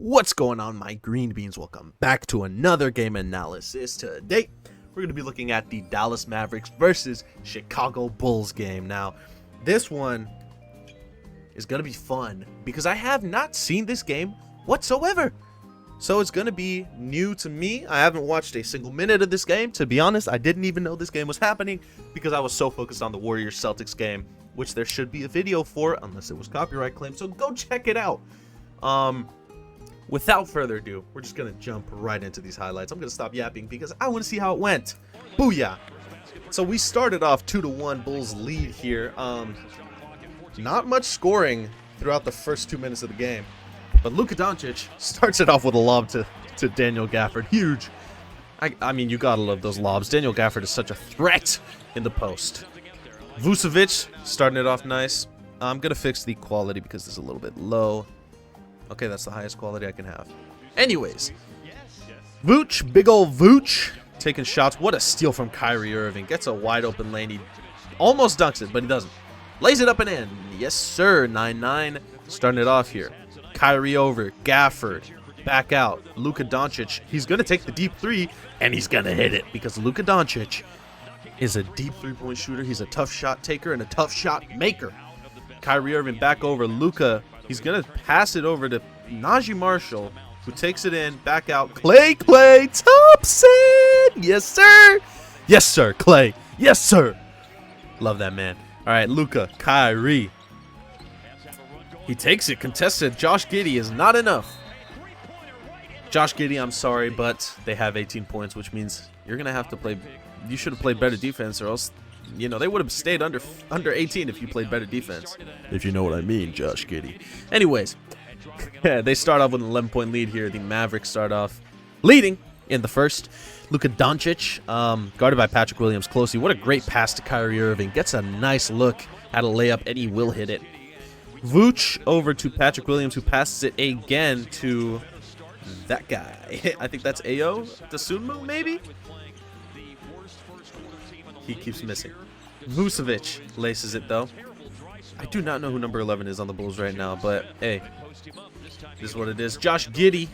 What's going on, my green beans? Welcome back to another game analysis. Today, we're going to be looking at the Dallas Mavericks versus Chicago Bulls game. Now, this one is going to be fun because I have not seen this game whatsoever. So it's going to be new to me. I haven't watched a single minute of this game. To be honest, I didn't even know this game was happening because I was so focused on the Warriors-Celtics game, which there should be a video for unless it was copyright claimed. So go check it out. Without further ado, we're just going to jump right into these highlights. I'm going to stop yapping because I want to see how it went. Booyah. So we started off 2-1 Bulls lead here. Not much scoring throughout the first 2 minutes of the game. But Luka Doncic starts it off with a lob to Daniel Gafford. Huge. I mean, you got to love those lobs. Daniel Gafford is such a threat in the post. Vucevic starting it off nice. I'm going to fix the quality because it's a little bit low. Okay, that's the highest quality I can have. Anyways, Vooch, big ol' Vooch, taking shots. What a steal from Kyrie Irving. Gets a wide open lane. He almost dunks it, but he doesn't. Lays it up and in. Yes, sir. 9-9. Starting it off here. Kyrie over. Gafford. Back out. Luka Doncic. He's going to take the deep three, and he's going to hit it because Luka Doncic is a deep three-point shooter. He's a tough shot taker and a tough shot maker. Kyrie Irving back over. Luka. He's going to pass it over to Najee Marshall, who takes it in, back out. Klay Thompson! Yes, sir! Yes, sir, Klay. Yes, sir! Love that man. All right, Luka, Kyrie. He takes it, contested. Josh Giddey is not enough. Josh Giddey, I'm sorry, but they have 18 points, which means you're going to have to play. You should have played better defense, or else, you know, they would have stayed under 18 if you played better defense. If you know what I mean, Josh Giddey. Anyways, they start off with an 11-point lead here. The Mavericks start off leading in the first. Luka Doncic, guarded by Patrick Williams closely. What a great pass to Kyrie Irving. Gets a nice look at a layup, and he will hit it. Vooch over to Patrick Williams, who passes it again to that guy. I think that's Ayo Dosunmu, maybe? He keeps missing. Vucevic laces it, though. I do not know who number 11 is on the Bulls right now, but hey, this is what it is. Josh Giddey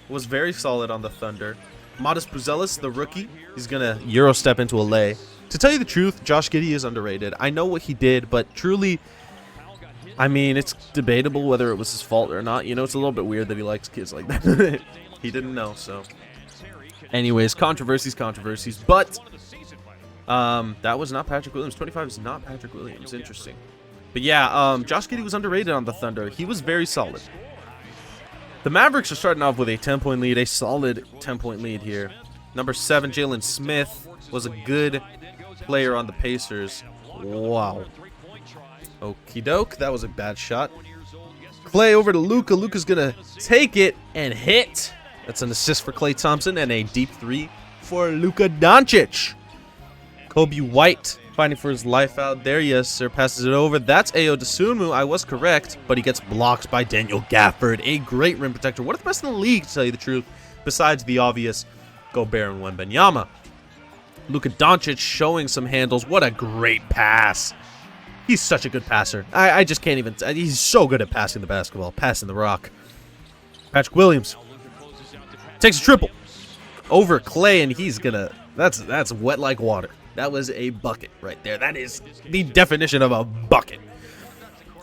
was very solid on the Thunder. Modest Buzelis, the rookie, he's going to Euro step into a lay. To tell you the truth, Josh Giddey is underrated. I know what he did, but truly, I mean, it's debatable whether it was his fault or not. You know, it's a little bit weird that he likes kids like that. He didn't know, so. Anyways, controversies, but that was not Patrick Williams. 25 is not Patrick Williams. Interesting. But yeah, Josh Giddey was underrated on the Thunder. He was very solid. The Mavericks are starting off with a 10-point lead, a solid 10-point lead here. Number 7, Jalen Smith, was a good player on the Pacers. Wow. Okie doke. That was a bad shot. Klay over to Luka. Luka's going to take it and hit. That's an assist for Klay Thompson and a deep three for Luka Doncic. Kobe White fighting for his life out there. Yes, sir. Passes it over. That's Ayo Dosunmu. I was correct, but he gets blocked by Daniel Gafford. A great rim protector. One of the best in the league, to tell you the truth, besides the obvious Gobert and Wembanyama. Luka Doncic showing some handles. What a great pass. He's such a good passer. I just can't even. He's so good at passing the basketball, passing the rock. Patrick Williams takes a triple over Klay, and he's gonna. That's wet like water. That was a bucket right there. That is the definition of a bucket.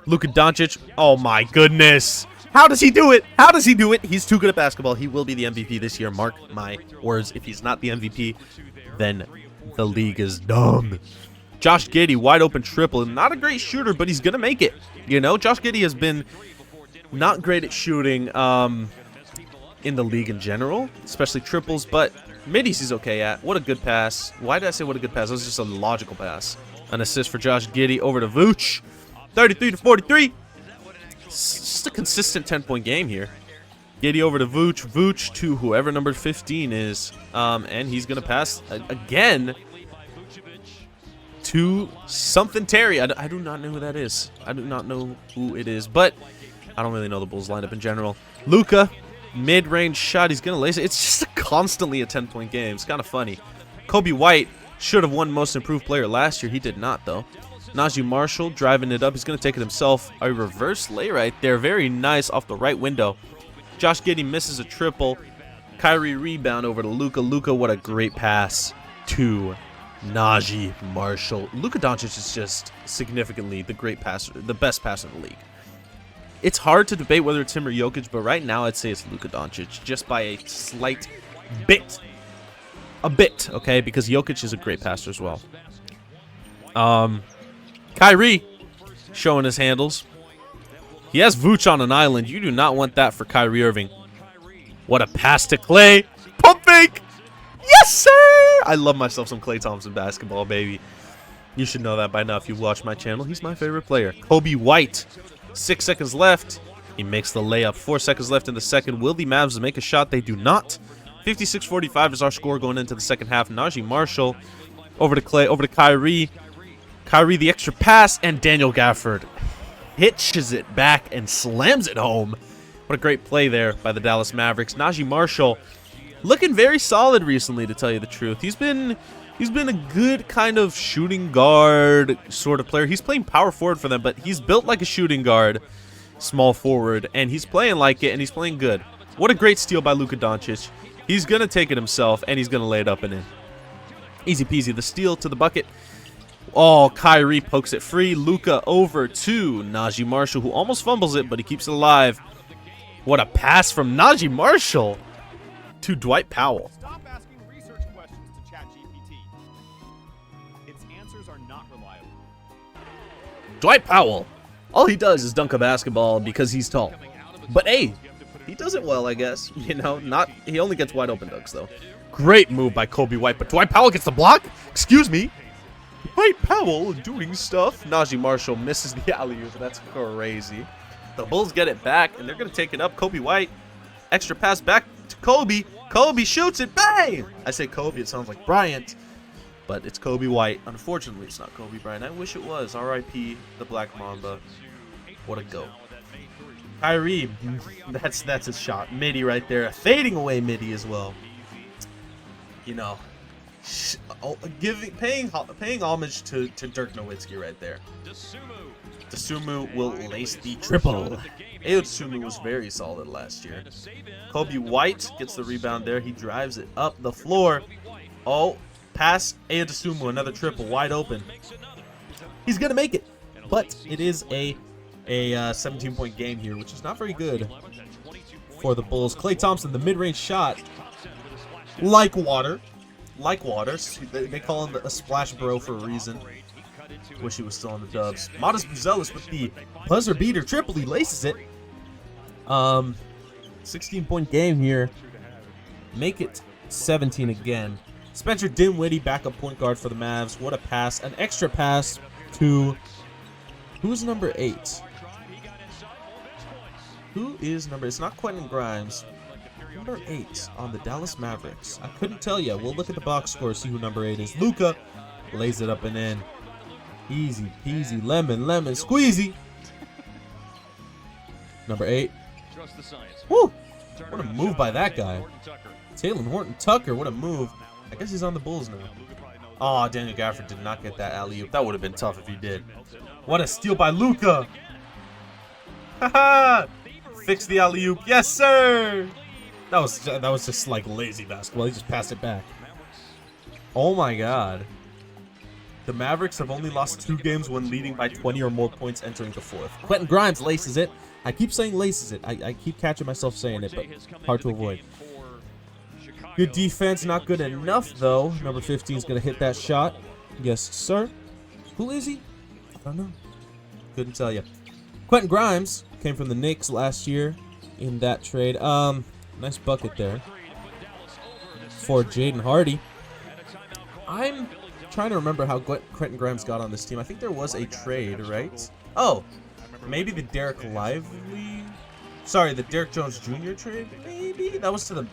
Luka Doncic. Oh my goodness. How does he do it? How does he do it? He's too good at basketball. He will be the MVP this year. Mark my words. If he's not the MVP, then the league is dumb. Josh Giddey, wide open triple. Not a great shooter, but he's going to make it. You know, Josh Giddey has been not great at shooting in the league in general, especially triples, but middies he's okay at. What a good pass. Why did I say what a good pass? That was just a logical pass. An assist for Josh Giddey over to Vooch. 33-43. It's just a consistent 10-point game here. Giddey over to Vooch. Vooch to whoever number 15 is. And he's going to pass again to something Terry. I do not know who that is. I do not know who it is, but I don't really know the Bulls lineup in general. Luka, mid-range shot. He's going to lace it. It's just constantly a 10-point game. It's kind of funny. Kobe White should have won Most Improved Player last year. He did not, though. Najee Marshall driving it up. He's going to take it himself. A reverse lay right there. Very nice off the right window. Josh Giddey misses a triple. Kyrie rebound over to Luka. Luka, what a great pass to Najee Marshall. Luka Doncic is just significantly the best passer in the league. It's hard to debate whether it's him or Jokic, but right now I'd say it's Luka Doncic, just by a slight bit. A bit, okay? Because Jokic is a great passer as well. Kyrie showing his handles. He has Vooch on an island. You do not want that for Kyrie Irving. What a pass to Klay. Pump fake. Yes, sir. I love myself some Klay Thompson basketball, baby. You should know that by now if you watch my channel. He's my favorite player. Kobe White. 6 seconds left. He makes the layup. 4 seconds left in the second. Will the Mavs make a shot? They do not. 56-45 is our score going into the second half. Najee Marshall over to Klay, over to Kyrie. Kyrie the extra pass, and Daniel Gafford hitches it back and slams it home. What a great play there by the Dallas Mavericks. Najee Marshall looking very solid recently, to tell you the truth. He's been a good kind of shooting guard sort of player. He's playing power forward for them, but he's built like a shooting guard, small forward, and he's playing like it, and he's playing good. What a great steal by Luka Doncic. He's going to take it himself, and he's going to lay it up and in. Easy peasy. The steal to the bucket. Oh, Kyrie pokes it free. Luka over to Najee Marshall, who almost fumbles it, but he keeps it alive. What a pass from Najee Marshall to Dwight Powell. Stop asking research questions to ChatGPT. Its answers are not reliable. Dwight Powell. All he does is dunk a basketball because he's tall. But hey, he does it well, I guess. You know, he only gets wide open dunks, though. Great move by Kobe White, but Dwight Powell gets the block? Excuse me. Dwight Powell doing stuff. Najee Marshall misses the alley-oop. That's crazy. The Bulls get it back, and they're going to take it up. Kobe White, extra pass back to Kobe. Kobe shoots it. Bang! I say Kobe, it sounds like Bryant, but it's Kobe White. Unfortunately, it's not Kobe Bryant. I wish it was. R.I.P. the Black Mamba. What a go. Kyrie, that's his shot. Midi right there. Fading away Midi as well. You know, paying homage to Dirk Nowitzki right there. Dosunmu will lace the triple. Ayo Dosunmu was very solid last year. Kobe White gets the rebound there. He drives it up the floor. Oh, pass. Ayo Dosunmu, another triple, wide open. He's going to make it, but it is a 17-point game here, which is not very good for the Bulls. Klay Thompson, the mid-range shot, like water. Like water. They call him a splash bro for a reason. Wish he was still on the Dubs. Modest Buzelis with the buzzer beater triple. He laces it. 16-point game here. Make it 17 again. Spencer Dinwiddie, backup point guard for the Mavs. What a pass. An extra pass to... Who's number 8? Who is number... It's not Quentin Grimes. Number 8 on the Dallas Mavericks. I couldn't tell you. We'll look at the box score, see who number 8 is. Luka lays it up and in. Easy peasy, lemon squeezy. Number 8. Woo! What a move by that guy. Taylor Horton Tucker, what a move. I guess he's on the Bulls now. Oh, Daniel Gafford did not get that alley-oop. That would have been tough if he did. What a steal by Luka. Haha! Fix the alley-oop. Yes, sir! That was just like lazy basketball. He just passed it back. Oh my god. The Mavericks have only lost 2 games when leading by 20 or more points entering the 4th. Quentin Grimes laces it. I keep saying laces it. I keep catching myself saying it, but hard to avoid. Good defense, not good enough though. Number 15 is going to hit that shot. Yes, sir. Who is he? I don't know. Couldn't tell you. Quentin Grimes came from the Knicks last year in that trade. Nice bucket there for Jaden Hardy. I'm trying to remember how Quentin Grimes got on this team. I think there was a trade, right? Oh, maybe the Derek Jones Jr. trade. Maybe that was to the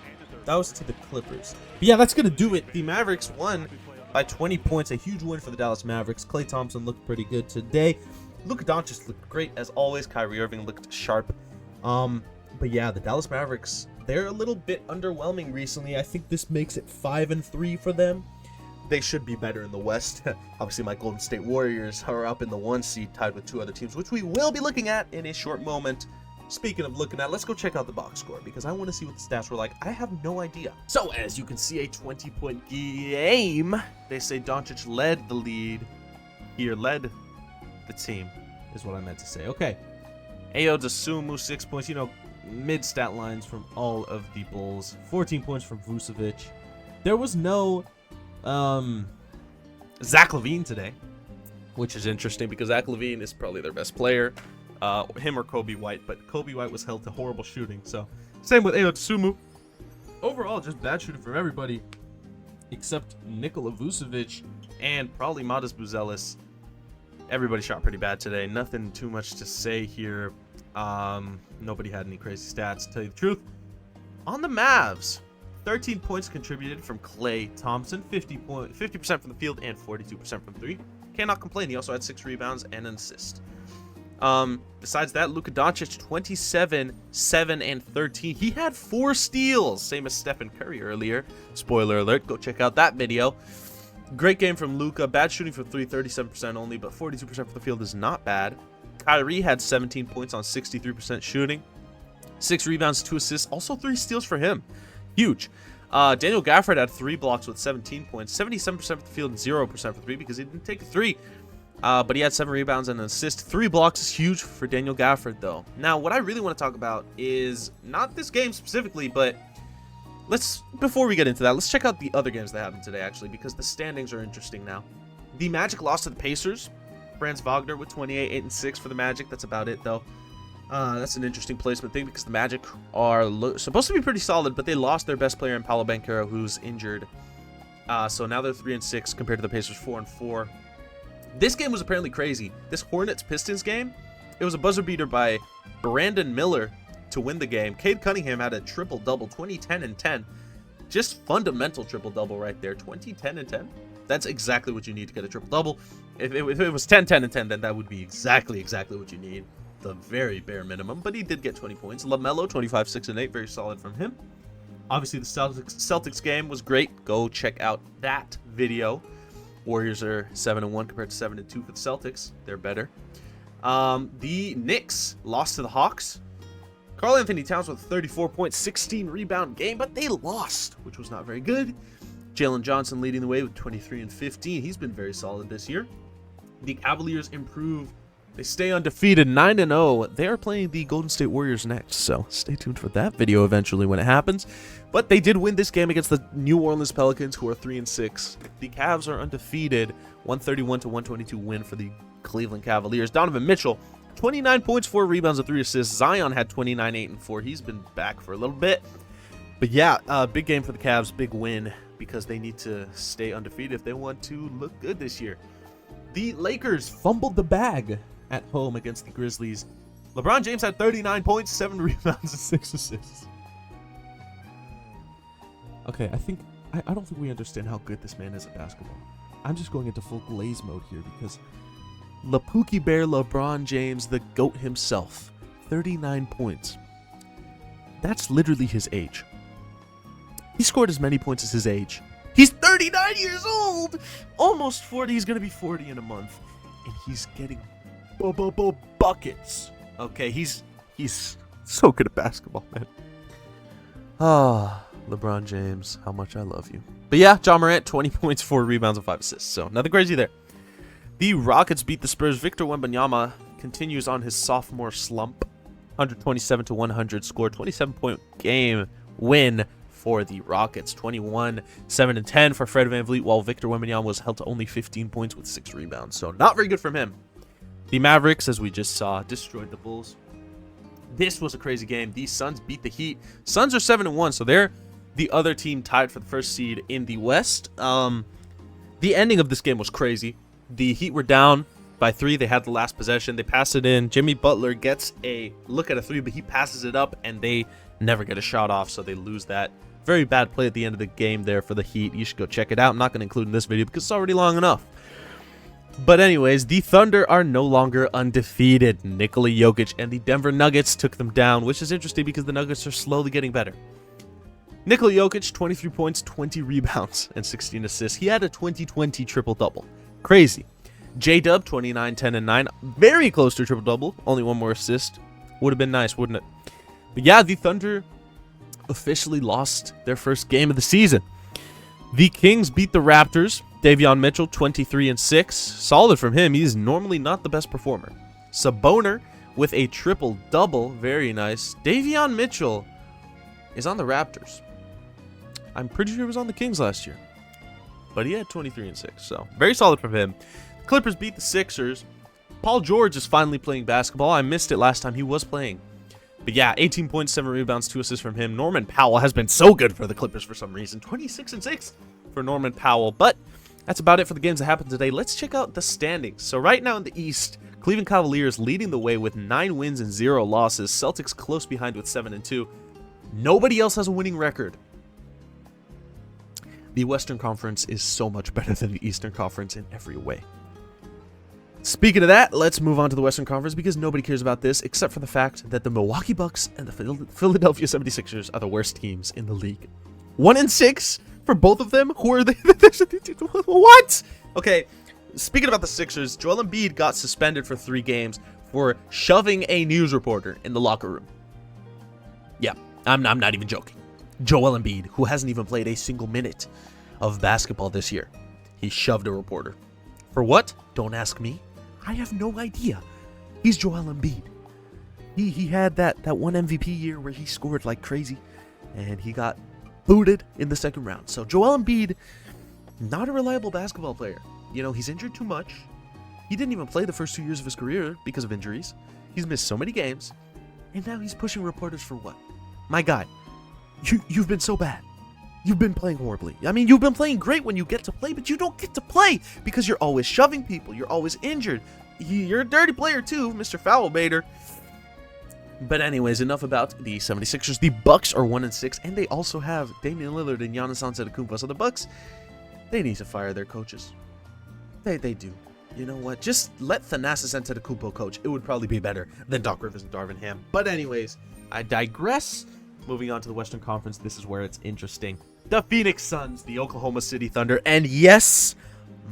Clippers. But yeah, that's gonna do it. The Mavericks won by 20 points. A huge win for the Dallas Mavericks. Klay Thompson looked pretty good today. Luka Doncic looked great as always. Kyrie Irving looked sharp. But yeah, the Dallas Mavericks, they're a little bit underwhelming recently. I think this makes it 5-3 for them. They should be better in the West. Obviously, my Golden State Warriors are up in the 1 seed, tied with 2 other teams, which we will be looking at in a short moment. Speaking of looking at, let's go check out the box score because I want to see what the stats were like. I have no idea. So as you can see, a 20-point game. They say Doncic led the lead here, led the team is what I meant to say. Okay. Ayo Dosunmu, 6 points. You know, mid stat lines from all of the Bulls. 14 points from Vucevic. There was no Zach LaVine today, which is interesting because Zach LaVine is probably their best player. Him or Kobe White, but Kobe White was held to horrible shooting. So, same with Ayo Dosunmu. Overall, just bad shooting from everybody except Nikola Vucevic and probably Matas Buzelis. Everybody shot pretty bad today. Nothing too much to say here. Nobody had any crazy stats, to tell you the truth. On the Mavs, 13 points contributed from Klay Thompson, 50% from the field and 42% from three. Cannot complain. He also had 6 rebounds and an assist. Besides that, Luka Doncic, 27, 7, and 13. He had 4 steals, same as Stephen Curry earlier. Spoiler alert, go check out that video. Great game from Luka. Bad shooting from 3, 37% only, but 42% from the field is not bad. Kyrie had 17 points on 63% shooting. 6 rebounds, 2 assists, also 3 steals for him. Huge. Daniel Gafford had 3 blocks with 17 points, 77% from the field and 0% for 3 because he didn't take a 3. But he had 7 rebounds and an assist. 3 blocks is huge for Daniel Gafford, though. Now, what I really want to talk about is not this game specifically, but before we get into that, let's check out the other games that happened today, actually, because the standings are interesting now. The Magic lost to the Pacers. Franz Wagner with 28, 8, and 6 for the Magic. That's about it, though. That's an interesting placement thing because the Magic are supposed to be pretty solid, but they lost their best player in Paolo Banchero, who's injured. So now they're 3 and 6 compared to the Pacers 4 and 4. This game was apparently crazy. This Hornets-Pistons game, it was a buzzer beater by Brandon Miller to win the game. Cade Cunningham had a triple-double, 20, 10, and 10. Just fundamental triple-double right there. 20, 10, and 10. That's exactly what you need to get a triple-double. If it was 10, 10, and 10, then that would be exactly what you need. The very bare minimum. But he did get 20 points. LaMelo, 25, 6, and 8. Very solid from him. Obviously, the Celtics game was great. Go check out that video. Warriors are 7-1 compared to 7-2 for the Celtics. They're better. The Knicks lost to the Hawks. Karl Anthony Towns with 34 points, 16 rebound game, but they lost, which was not very good. Jalen Johnson leading the way with 23 and 15. He's been very solid this year. The Cavaliers improve. They stay undefeated, 9-0. They are playing the Golden State Warriors next, so stay tuned for that video eventually when it happens. But they did win this game against the New Orleans Pelicans, who are 3 and 6. The Cavs are undefeated, 131-122 win for the Cleveland Cavaliers. Donovan Mitchell, 29 points, 4 rebounds, and 3 assists. Zion had 29, 8, and 4. He's been back for a little bit. But yeah, big game for the Cavs, big win, because they need to stay undefeated if they want to look good this year. The Lakers fumbled the bag at home against the Grizzlies. LeBron James had 39 points, 7 rebounds, and 6 assists. Okay, I don't think we understand how good this man is at basketball. I'm just going into full glaze mode here because Pookie Bear LeBron James, the GOAT himself, 39 points. That's literally his age. He scored as many points as his age. He's 39 years old! Almost 40. He's going to be 40 in a month. And he's getting buckets. Okay, he's so good at basketball, man. Ah, LeBron James, how much I love you. But yeah, John Morant, 20 points, 4 rebounds, and 5 assists. So nothing crazy there. The Rockets beat the Spurs. Victor Wembanyama continues on his sophomore slump. 127-100 score, 27-point game win for the Rockets. 21, 7, and 10 for Fred VanVleet, while Victor Wembanyama was held to only 15 points with 6 rebounds. So not very good from him. The Mavericks, as we just saw, destroyed the Bulls. This was a crazy game. The Suns beat the Heat. Suns are 7-1, so they're the other team tied for the first seed in the West. The ending of this game was crazy. The Heat were down by 3. They had the last possession. They passed it in. Jimmy Butler gets a look at a 3, but he passes it up, and they never get a shot off, so they lose that. Very bad play at the end of the game there for the Heat. You should go check it out. I'm not going to include in this video because it's already long enough. But anyways, the Thunder are no longer undefeated. Nikola Jokic and the Denver Nuggets took them down, which is interesting because the Nuggets are slowly getting better. Nikola Jokic, 23 points, 20 rebounds, and 16 assists. He had a 20-20 triple-double. Crazy. J-Dub, 29, 10, and 9. Very close to triple-double. Only one more assist. Would have been nice, wouldn't it? But yeah, the Thunder officially lost their first game of the season. The Kings beat the Raptors. Davion Mitchell, 23-6. Solid from him. He's normally not the best performer. Saboner with a triple-double. Very nice. Davion Mitchell is on the Raptors. I'm pretty sure he was on the Kings last year. But he had 23-6, so very solid from him. Clippers beat the Sixers. Paul George is finally playing basketball. I missed it last time he was playing. But yeah, 18 points, 7 rebounds, 2 assists from him. Norman Powell has been so good for the Clippers for some reason. 26-6 for Norman Powell. But that's about it for the games that happened today. Let's check out the standings. So right now in the East, Cleveland Cavaliers leading the way with 9 wins and 0 losses. Celtics close behind with 7-2. Nobody else has a winning record. The Western Conference is so much better than the Eastern Conference in every way. Speaking of that, let's move on to the Western Conference because nobody cares about this except for the fact that the Milwaukee Bucks and the Philadelphia 76ers are the worst teams in the league. 1-6 for both of them? Who are they? What? Okay, speaking about the Sixers, Joel Embiid got suspended for 3 games for shoving a news reporter in the locker room. Yeah, I'm not even joking. Joel Embiid, who hasn't even played a single minute of basketball this year, he shoved a reporter. For what? Don't ask me. I have no idea. He's Joel Embiid. He had that one MVP year where he scored like crazy, and he got booted in the second round. So Joel Embiid, not a reliable basketball player. You know, he's injured too much. He didn't even play the first 2 years of his career because of injuries. He's missed so many games, and now he's pushing reporters for what? My guy, you've been so bad. You've been playing horribly. I mean, you've been playing great when you get to play, but you don't get to play because you're always shoving people. You're always injured. You're a dirty player too, Mr. Foulbaiter. But anyways, enough about the 76ers. The Bucks are 1-6, and they also have Damian Lillard and Giannis Antetokounmpo. So the Bucks, they need to fire their coaches. They do. You know what? Just let Thanasis Antetokounmpo coach. It would probably be better than Doc Rivers and Darvin Ham. But anyways, I digress. Moving on to the Western Conference, this is where it's interesting. The Phoenix Suns, the Oklahoma City Thunder, and yes,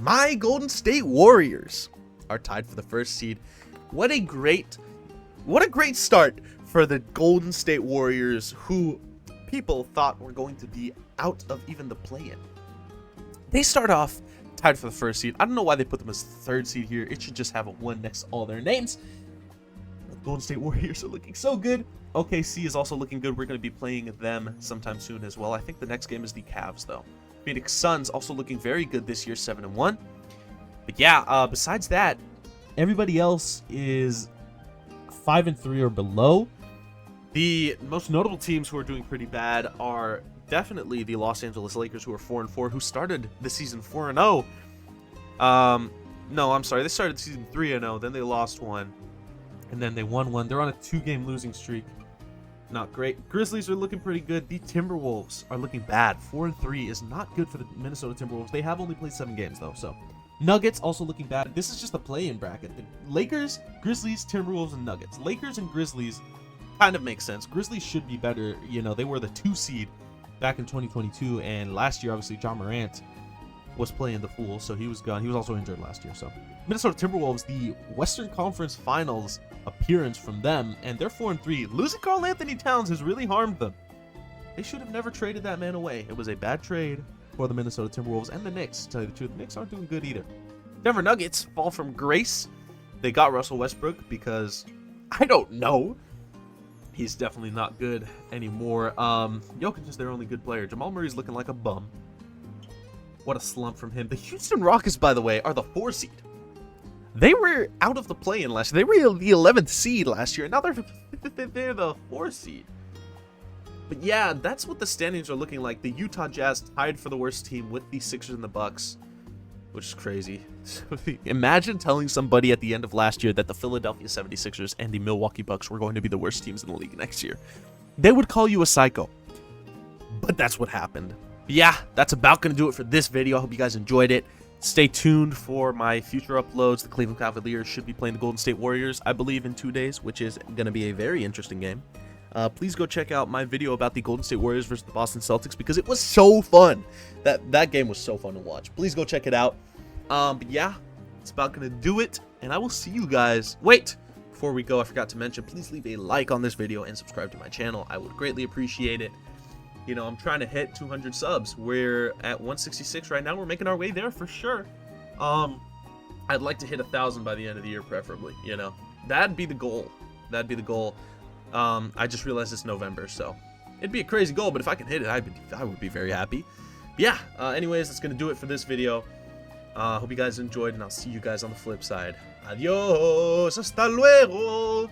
my Golden State Warriors are tied for the first seed. What a great start for the Golden State Warriors, who people thought were going to be out of even the play-in. They start off tied for the first seed. I don't know why they put them as third seed here. It should just have a 1 next to all their names. The Golden State Warriors are looking so good. OKC is also looking good. We're going to be playing them sometime soon as well. I think the next game is the Cavs, though. Phoenix Suns also looking very good this year, 7-1. But yeah, besides that, everybody else is 5-3 or below. The most notable teams who are doing pretty bad are definitely the Los Angeles Lakers, who are 4-4, who started the season 4-0. No, I'm sorry. They started the season 3-0, then they lost 1, and then they won 1. They're on a 2-game losing streak. Not great. Grizzlies are looking pretty good. The Timberwolves are looking bad. 4-3 is not good for the Minnesota Timberwolves. They have only played 7 games, though, so. Nuggets also looking bad. This is just a play-in bracket. The Lakers, Grizzlies, Timberwolves, and Nuggets. Lakers and Grizzlies kind of makes sense. Grizzlies should be better. You know, they were the 2 seed back in 2022, and last year, obviously, John Morant was playing the fool, so he was gone. He was also injured last year, so. Minnesota Timberwolves, the Western Conference Finals appearance from them, and they're 4-3. Losing Karl Anthony Towns has really harmed them. They should have never traded that man away. It was a bad trade for the Minnesota Timberwolves and the Knicks. To tell you the truth, the Knicks aren't doing good either. Denver Nuggets fall from grace. They got Russell Westbrook because, I don't know, he's definitely not good anymore. Jokic is their only good player. Jamal Murray's looking like a bum. What a slump from him. The Houston Rockets, by the way, are the 4 seed. They were out of the play-in last year. They were the 11th seed last year. Now they're the 4th seed. But yeah, that's what the standings are looking like. The Utah Jazz tied for the worst team with the Sixers and the Bucks, which is crazy. Imagine telling somebody at the end of last year that the Philadelphia 76ers and the Milwaukee Bucks were going to be the worst teams in the league next year. They would call you a psycho. But that's what happened. But yeah, that's about going to do it for this video. I hope you guys enjoyed it. Stay tuned for my future uploads. The Cleveland Cavaliers should be playing the Golden State Warriors, I believe, in 2 days, which is going to be a very interesting game. Please go check out my video about the Golden State Warriors versus the Boston Celtics because it was so fun. That game was so fun to watch. Please go check it out. But yeah, it's about going to do it, and I will see you guys. Wait, before we go, I forgot to mention, please leave a like on this video and subscribe to my channel. I would greatly appreciate it. You know, I'm trying to hit 200 subs. We're at 166 right now. We're making our way there for sure. I'd like to hit 1,000 by the end of the year, preferably. You know, that'd be the goal. That'd be the goal. I just realized it's November, so it'd be a crazy goal, but if I can hit it, I would be very happy. Yeah, anyways, that's going to do it for this video. Hope you guys enjoyed, and I'll see you guys on the flip side. Adios, hasta luego.